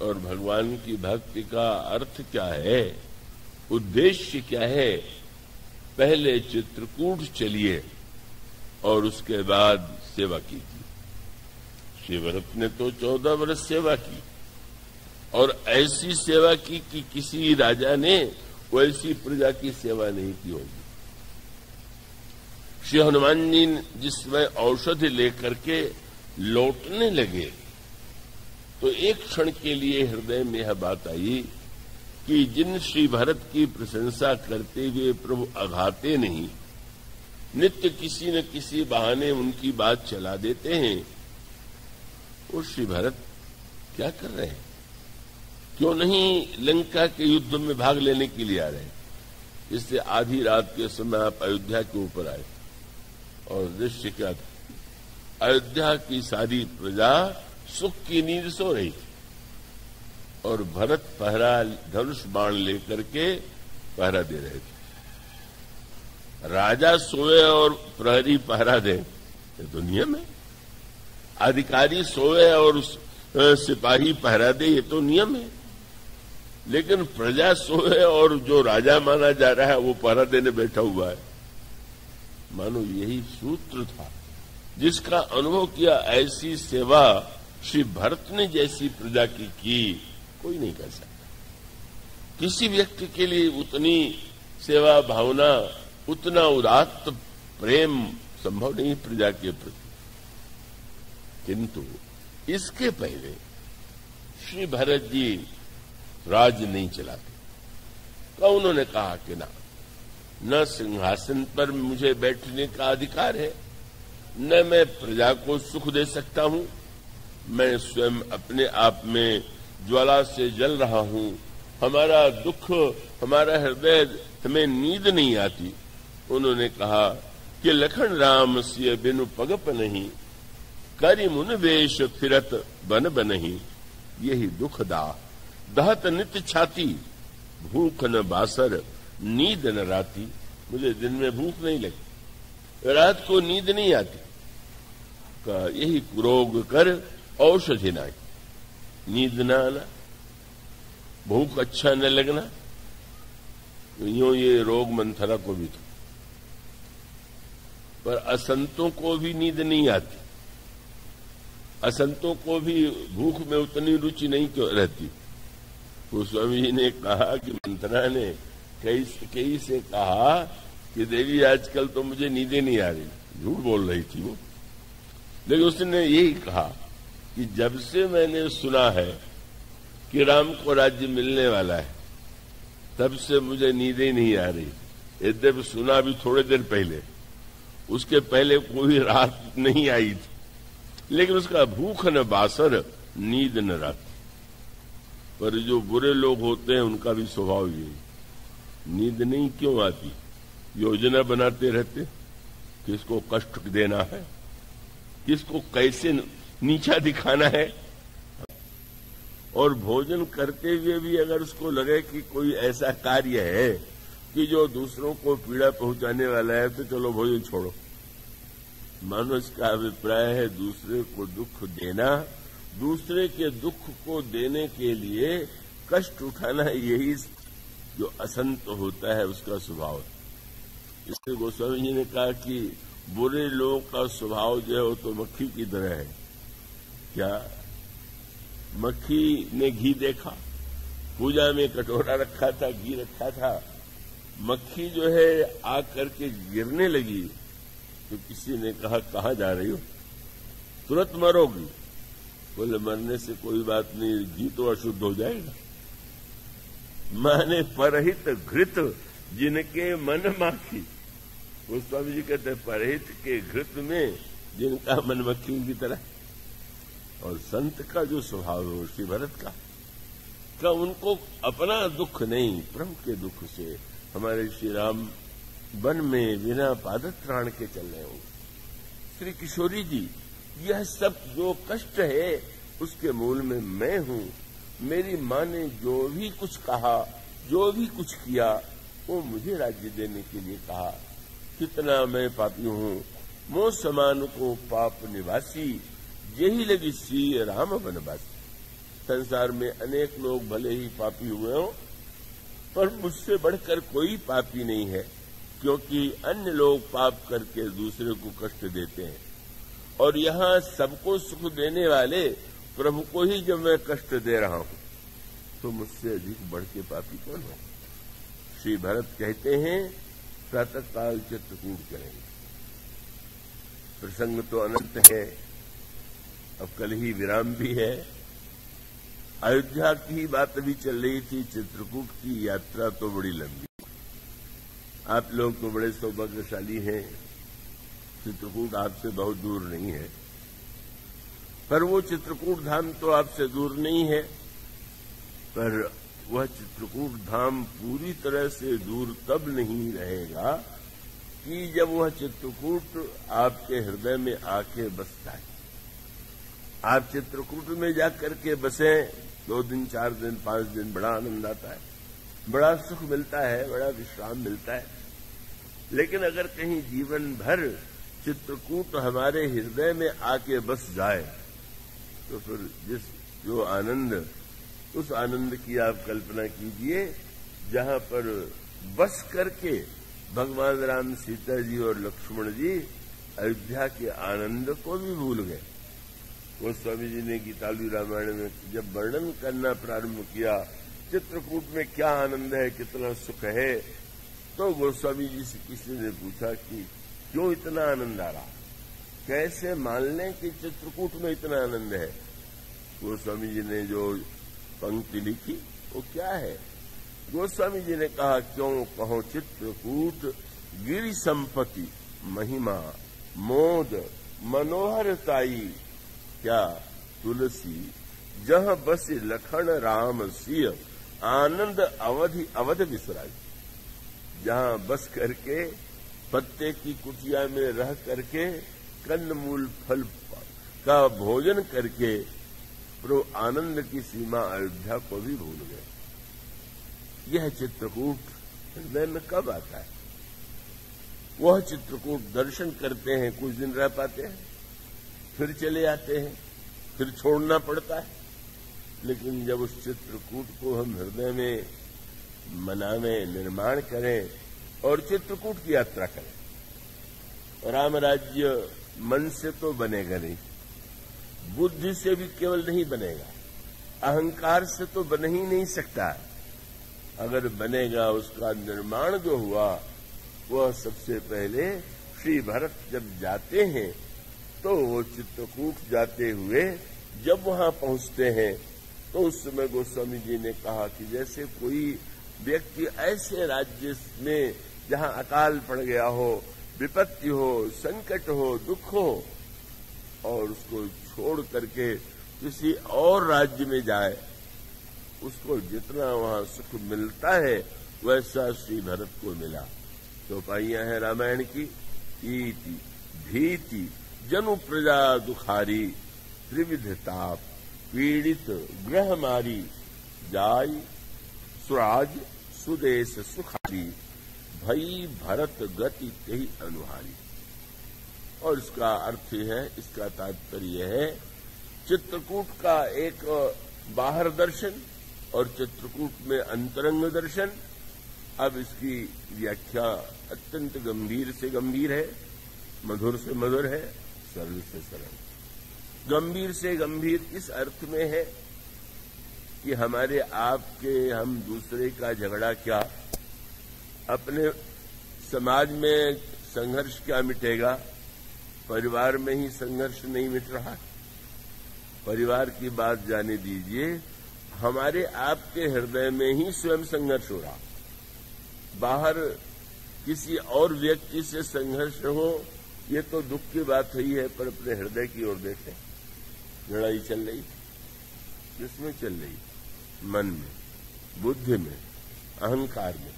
और भगवान की भक्ति का अर्थ क्या है, उद्देश्य क्या है। पहले चित्रकूट चलिए और उसके बाद सेवा कीजिए। श्री भरत ने तो 14 वर्ष सेवा की और ऐसी सेवा की कि किसी राजा ने वैसी प्रजा की सेवा नहीं की होगी। श्री हनुमान जी जिसमें औषधि लेकर के लौटने लगे तो एक क्षण के लिए हृदय में यह बात आई कि जिन श्री भरत की प्रशंसा करते हुए प्रभु अघाते नहीं, नित्य किसी न किसी बहाने उनकी बात चला देते हैं, वो श्री भरत क्या कर रहे हैं? क्यों नहीं लंका के युद्ध में भाग लेने के लिए आ रहे हैं? इससे आधी रात के समय आप अयोध्या के ऊपर आए और दृश्य क्या था? अयोध्या की सारी प्रजा सुख की नींद सो रही थी और भरत पहरा धनुष बाण लेकर के पहरा दे रहे थे। राजा सोए और प्रहरी पहरा दे, ये तो नियम है। अधिकारी सोए और सिपाही पहरा दे, ये तो नियम है। लेकिन प्रजा सोए और जो राजा माना जा रहा है वो पहरा देने बैठा हुआ है। मानो यही सूत्र था जिसका अनुभव किया। ऐसी सेवा श्री भरत ने जैसी प्रजा की कोई नहीं कर सकता। किसी व्यक्ति के लिए उतनी सेवा भावना, उतना उदात्त प्रेम संभव नहीं प्रजा के प्रति। किंतु इसके पहले श्री भरत जी राज्य नहीं चलाते, तो उन्होंने कहा कि न सिंहासन पर मुझे बैठने का अधिकार है, न मैं प्रजा को सुख दे सकता हूं। मैं स्वयं अपने आप में ज्वाला से जल रहा हूं। हमारा दुख, हमारा हृदय, हमें नींद नहीं आती। उन्होंने कहा कि लखन राम सिय बिनु पगप नहीं, करि मुन वेश फिरत बन बनही। यही दुख दहत नित छाती, भूख न बासर नींद न राती। मुझे दिन में भूख नहीं लगती, रात को नींद नहीं आती। का यही रोग कर औषधि ना, नींद न आना, भूख अच्छा न लगना, यूं ये रोग मंथरा को भी था। पर असंतों को भी नींद नहीं आती, असंतों को भी भूख में उतनी रुचि नहीं क्यों रहती। गोस्वामी जी ने कहा कि मंथरा ने कई से कहा कि देवी आजकल तो मुझे नींदें नहीं आ रही। झूठ बोल रही थी वो, लेकिन उसने यही कहा कि जब से मैंने सुना है कि राम को राज्य मिलने वाला है, तब से मुझे नींदें नहीं आ रही। यद्यपि सुना भी थोड़े देर पहले, उसके पहले कोई रात नहीं आई थी, लेकिन उसका भूख न बासर नींद न रात। पर जो बुरे लोग होते हैं उनका भी स्वभाव यही, नींद नहीं क्यों आती, योजना बनाते रहते, किसको कष्ट देना है, किसको कैसे नीचा दिखाना है। और भोजन करते हुए भी अगर उसको लगे कि कोई ऐसा कार्य है कि जो दूसरों को पीड़ा पहुंचाने वाला है, तो चलो भोजन छोड़ो। मानो इसका अभिप्राय है दूसरे को दुख देना, दूसरे के दुख को देने के लिए कष्ट उठाना, यही जो असंत होता है उसका स्वभाव है। इसलिए गोस्वामी जी ने कहा कि बुरे लोगों का स्वभाव जो है वो तो मक्खी की तरह है। क्या मक्खी ने घी देखा, पूजा में कटोरा रखा था, घी रखा था, मक्खी जो है आकर के गिरने लगी तो किसी ने कहा कहाँ जा रही हो, तुरंत मरोगी। बोले मरने से कोई बात नहीं, घी तो अशुद्ध हो जाएगा। माने परहित घृत जिनके मन माखी। गोस्वामी जी कहते हैं परहित के घृत में जिनका मन मक्खी की तरह। और संत का जो स्वभाव है श्री भरत का उनको अपना दुख नहीं, प्रभु के दुख से। हमारे श्री राम वन में बिना पादत्राण के चल रहे होंगे। श्री किशोरी जी, यह सब जो कष्ट है उसके मूल में मैं हूं। मेरी मां ने जो भी कुछ कहा, जो भी कुछ किया, वो मुझे राज्य देने के लिए कहा। कितना मैं पापी हूं, मोह समान को पाप निवासी, यही लगी सी राम वनवासी। संसार में अनेक लोग भले ही पापी हुए हों, पर मुझसे बढ़कर कोई पापी नहीं है, क्योंकि अन्य लोग पाप करके दूसरे को कष्ट देते हैं, और यहां सबको सुख देने वाले प्रभु को ही जब मैं कष्ट दे रहा हूं, तो मुझसे अधिक बढ़ के पापी कौन है? श्री भरत कहते हैं प्रातःकाल चित्रकूट करेंगे। प्रसंग तो अनंत है, अब कल ही विराम भी है। अयोध्या की ही बात अभी चल रही थी, चित्रकूट की यात्रा तो बड़ी लंबी। आप लोग तो बड़े सौभाग्यशाली हैं, चित्रकूट आपसे बहुत दूर नहीं है, पर वो चित्रकूट धाम तो आपसे दूर नहीं है, पर वह चित्रकूट धाम पूरी तरह से दूर तब नहीं रहेगा कि जब वह चित्रकूट आपके हृदय में आके बसता है। आप चित्रकूट में जाकर के बसें, 2 दिन 4 दिन 5 दिन, बड़ा आनंद आता है, बड़ा सुख मिलता है, बड़ा विश्राम मिलता है। लेकिन अगर कहीं जीवन भर चित्रकूट हमारे हृदय में आके बस जाए, तो फिर जो आनंद, उस आनंद की आप कल्पना कीजिए जहां पर बस करके भगवान राम, सीता जी और लक्ष्मण जी अयोध्या के आनंद को भी भूल गए। गोस्वामी जी ने गीतालु रामायण में जब वर्णन करना प्रारंभ किया, चित्रकूट में क्या आनंद है, कितना सुख है, तो गोस्वामी जी से किसी ने पूछा कि क्यों इतना आनंद आ रहा, कैसे मान लें कि चित्रकूट में इतना आनंद है? गोस्वामी जी ने जो पंक्ति लिखी वो क्या है? गोस्वामी जी ने कहा, क्यों कहो चित्रकूट गिरि संपत्ति महिमा मोद मनोहरताई, क्या तुलसी जह बसी लखन राम सिय आनंद अवधि अवध विसराई। जहां बस करके पत्ते की कुटिया में रह करके कंदमूल फल का भोजन करके प्रभु आनंद की सीमा अयोध्या को भी भूल गए। यह चित्रकूट हृदय में कब आता है? वह चित्रकूट दर्शन करते हैं, कुछ दिन रह पाते हैं, फिर चले आते हैं, फिर छोड़ना पड़ता है। लेकिन जब उस चित्रकूट को हम हृदय में मनावें, निर्माण करें और चित्रकूट की यात्रा करें, राम राज्य मन से तो बनेगा नहीं, बुद्धि से भी केवल नहीं बनेगा, अहंकार से तो बन ही नहीं सकता। अगर बनेगा, उसका निर्माण जो हुआ वह सबसे पहले श्री भरत जब जाते हैं, तो वो चित्रकूट जाते हुए जब वहां पहुंचते हैं, तो उस समय गोस्वामी जी ने कहा कि जैसे कोई व्यक्ति ऐसे राज्य में जहां अकाल पड़ गया हो, विपत्ति हो, संकट हो, दुख हो, और उसको छोड़ करके किसी और राज्य में जाए, उसको जितना वहां सुख मिलता है वैसा श्री भरत को मिला। तो पाइयां है रामायण की, ईति भीति जनु प्रजा दुखारी, त्रिविध ताप पीड़ित ग्रह मारी, जाय सुराज सुदेश सुखारी, भई भरत गति तेहि अनुहारी। और इसका अर्थ है, इसका तात्पर्य है चित्रकूट का एक बाहर दर्शन और चित्रकूट में अंतरंग दर्शन। अब इसकी व्याख्या अत्यंत गंभीर से गंभीर है, मधुर से मधुर है, सरल से सरल। गंभीर से गंभीर इस अर्थ में है कि हमारे आपके हम दूसरे का झगड़ा क्या, अपने समाज में संघर्ष क्या मिटेगा? परिवार में ही संघर्ष नहीं मिट रहा। परिवार की बात जाने दीजिए, हमारे आपके हृदय में ही स्वयं संघर्ष हो रहा। बाहर किसी और व्यक्ति से संघर्ष हो, ये तो दुख की बात हुई है, पर अपने हृदय की ओर देखें, लड़ाई चल रही। किसमें चल रही? मन में, बुद्धि में, अहंकार में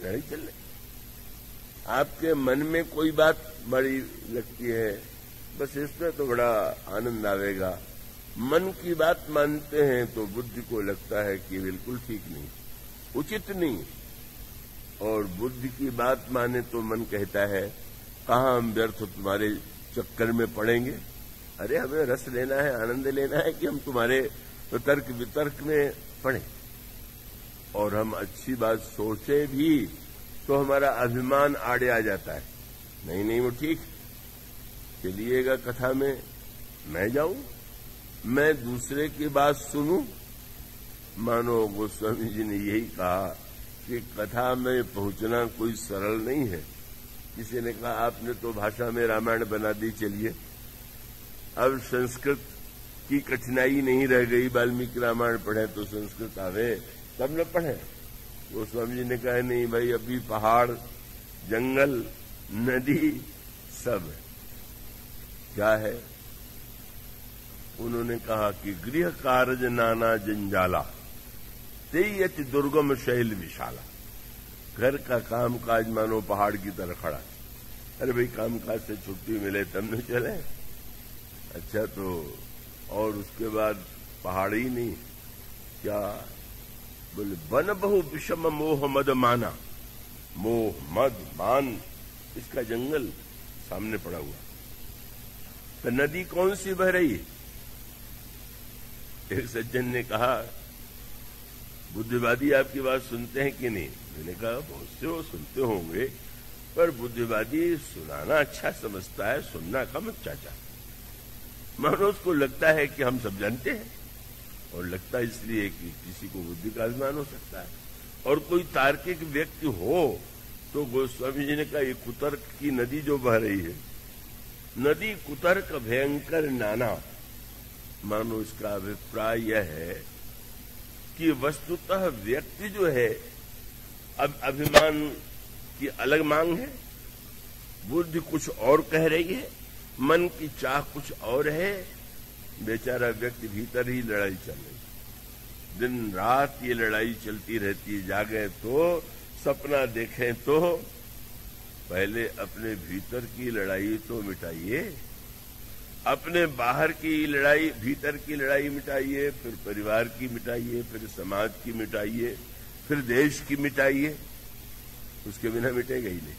लड़ाई चल रही। आपके मन में कोई बात बड़ी लगती है, बस इसमें तो बड़ा आनंद आवेगा। मन की बात मानते हैं तो बुद्धि को लगता है कि बिल्कुल ठीक नहीं, उचित नहीं। और बुद्धि की बात माने तो मन कहता है कहाँ हम व्यर्थ तुम्हारे चक्कर में पड़ेंगे। अरे हमें रस लेना है, आनंद लेना है कि हम तुम्हारे तो तर्क वितर्क में पढ़े और हम अच्छी बात सोचे भी तो हमारा अभिमान आड़े आ जाता है। नहीं वो ठीक चलिएगा, कथा में मैं जाऊं, मैं दूसरे की बात सुनूं। मानो गोस्वामी जी ने यही कहा कि कथा में पहुंचना कोई सरल नहीं है। किसी ने कहा आपने तो भाषा में रामायण बना दी, चलिए अब संस्कृत की कठिनाई नहीं रह गई, वाल्मीकि रामायण पढ़े तो संस्कृत आवे तब न पढ़े। गोस्वामी जी ने कहा नहीं भाई, अभी पहाड़, जंगल, नदी सब है। क्या है? उन्होंने कहा कि गृह कार्य नाना जंजाला तेयत दुर्गम शैल विशाला। घर का काम काज मानो पहाड़ की तरह खड़ा। अरे भाई काम काज से छुट्टी मिले तब न चले। अच्छा तो और उसके बाद पहाड़ ही नहीं, क्या बोले वन बहु विषम मोह मद माना। मोह मद मान इसका जंगल सामने पड़ा हुआ। तो नदी कौन सी बह रही है? एक सज्जन ने कहा बुद्धिवादी आपकी बात सुनते हैं कि नहीं? मैंने कहा बहुत से वो सुनते होंगे, पर बुद्धिवादी सुनाना अच्छा समझता है, सुनना कम। चाचा मानो उसको लगता है कि हम सब जानते हैं, और लगता है इसलिए कि किसी को बुद्धि का अभिमान हो सकता है। और कोई तार्किक व्यक्ति हो तो गोस्वामी जी ने कहा ये कुतर्क की नदी जो बह रही है, नदी कुतर्क भयंकर नाना। मानो इसका अभिप्राय यह है कि वस्तुतः व्यक्ति जो है अब अभिमान की अलग मांग है, बुद्धि कुछ और कह रही है, मन की चाह कुछ और है। बेचारा व्यक्ति भीतर ही लड़ाई चल रही, दिन रात ये लड़ाई चलती रहती है। जागे तो सपना देखें तो पहले अपने भीतर की लड़ाई तो मिटाइए, अपने बाहर की लड़ाई, भीतर की लड़ाई मिटाइए, फिर परिवार की मिटाइए, फिर समाज की मिटाइए, फिर देश की मिटाइए। उसके बिना मिटेगा ही नहीं।